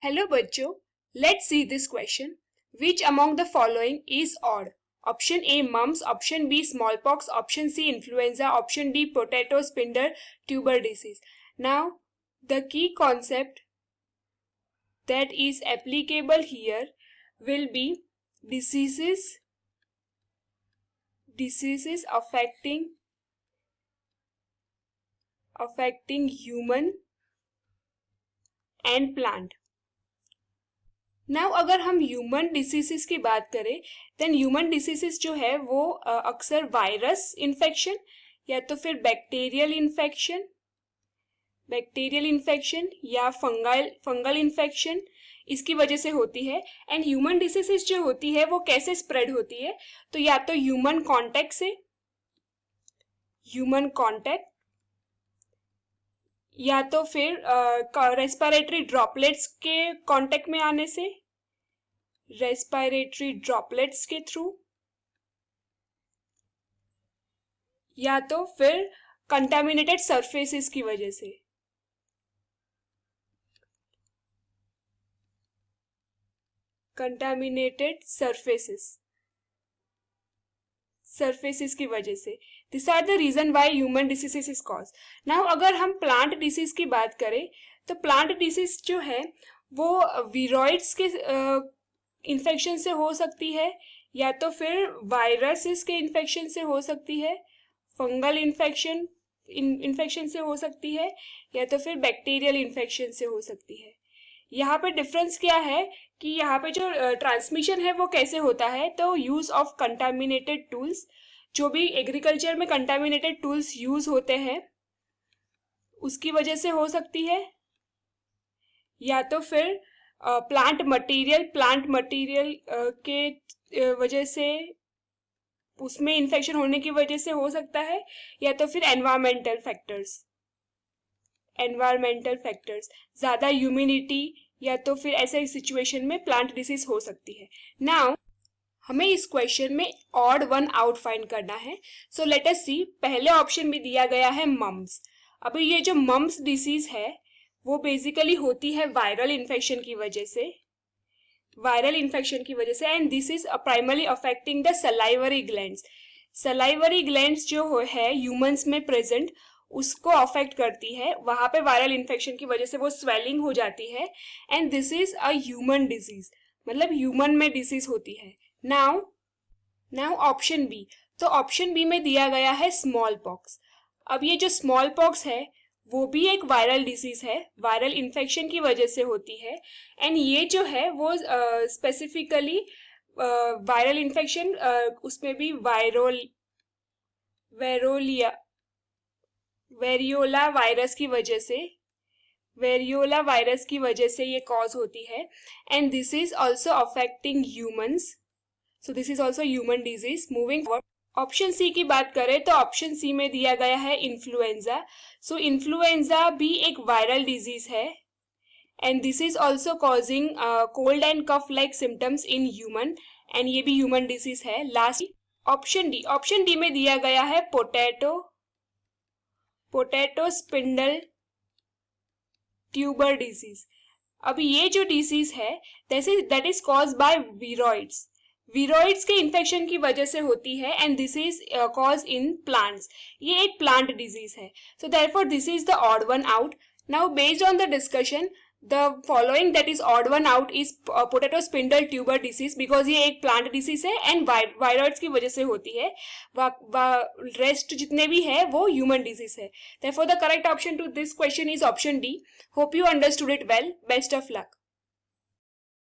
Hello बच्चों, let's see this question. Which among the following is odd? Option A mumps, option B smallpox, option C influenza, option D potato spindle tuber disease. Now the key concept that is applicable here will be diseases affecting human and plant. Now अगर हम human diseases की बात करें then human diseases जो है वो अक्सर virus infection या तो फिर बैक्टीरियल इन्फेक्शन या फंगल इन्फेक्शन इसकी वजह से होती है. एंड ह्यूमन डिसीजेस जो होती है वो कैसे स्प्रेड होती है, तो या तो ह्यूमन कांटेक्ट या तो फिर रेस्पिरेटरी ड्रॉपलेट्स के कांटेक्ट में आने से, रेस्पिरेटरी ड्रॉपलेट्स के थ्रू, या तो फिर कंटामिनेटेड सरफेसेस की वजह से. कंटामिनेटेड सरफेसेस की वजह से. This are the reason why human diseases is cause. Now अगर हम प्लांट डिसीज की बात करें तो प्लांट डिसीज जो है वो वीरोइड्स के इन्फेक्शन से हो सकती है, या तो फिर वायरसेस के इन्फेक्शन से हो सकती है, फंगल इन्फेक्शन से हो सकती है, या तो फिर बैक्टीरियल इन्फेक्शन से हो सकती है. यहाँ पे डिफरेंस क्या है कि यहाँ पे जो ट्रांसमिशन है वो कैसे होता है, तो यूज ऑफ कंटामिनेटेड टूल्स, जो भी एग्रीकल्चर में कंटामिनेटेड टूल्स यूज होते हैं उसकी वजह से हो सकती है, या तो फिर प्लांट मटेरियल के वजह से उसमें इन्फेक्शन होने की वजह से हो सकता है, या तो फिर एनवायरमेंटल फैक्टर्स, ज्यादा ह्यूमिडिटी या तो फिर ऐसे सिचुएशन में प्लांट डिसीज हो सकती है. नाउ हमें इस क्वेश्चन में ऑड वन आउट फाइंड करना है. सो लेट अस सी. पहले ऑप्शन में दिया गया है मम्स. अभी ये जो मम्स डिसीज है वो बेसिकली होती है वायरल इन्फेक्शन की वजह से, and this is primarily affecting the salivary glands जो है ह्यूमंस में प्रेजेंट उसको अफेक्ट करती है. वहां पे वायरल इन्फेक्शन की वजह से वो स्वेलिंग हो जाती है, and this is a human disease, मतलब ह्यूमन में डिसीज होती है. Now option B. तो ऑप्शन बी में दिया गया है स्मॉल पॉक्स. अब ये जो स्मॉल पॉक्स है वो भी एक वायरल डिसीज है, वायरल इन्फेक्शन की वजह से होती है, एंड ये जो है वो स्पेसिफिकली वायरल इन्फेक्शन उसमें भी वेरियोला वायरस की वजह से ये कॉज होती है, and this is also affecting humans. So this is also human disease. Moving forward, option C की बात करें तो ऑप्शन सी में दिया गया है इन्फ्लुएंजा. सो इन्फ्लुएंजा भी एक वायरल डिजीज है, and this is also causing cold and cough like symptoms in human, and ये भी ह्यूमन डिजीज है. लास्ट ऑप्शन डी में दिया गया है पोटैटो स्पिंडल ट्यूबर डिजीज. अभी ये जो डिजीज है दैट इज कॉज बाय वीरोइड्स के इन्फेक्शन की वजह से होती है, and this is cause in plants. ये एक प्लांट डिजीज है. So therefore this is the odd one out. Now based on the discussion the following that is odd one out is potato spindle tuber disease, because ये एक plant disease है and viroids की वजह से होती है. Rest जितने भी है वो ह्यूमन डिजीज है. Therefore the correct option to this question is option D. Hope you understood it well. Best of luck.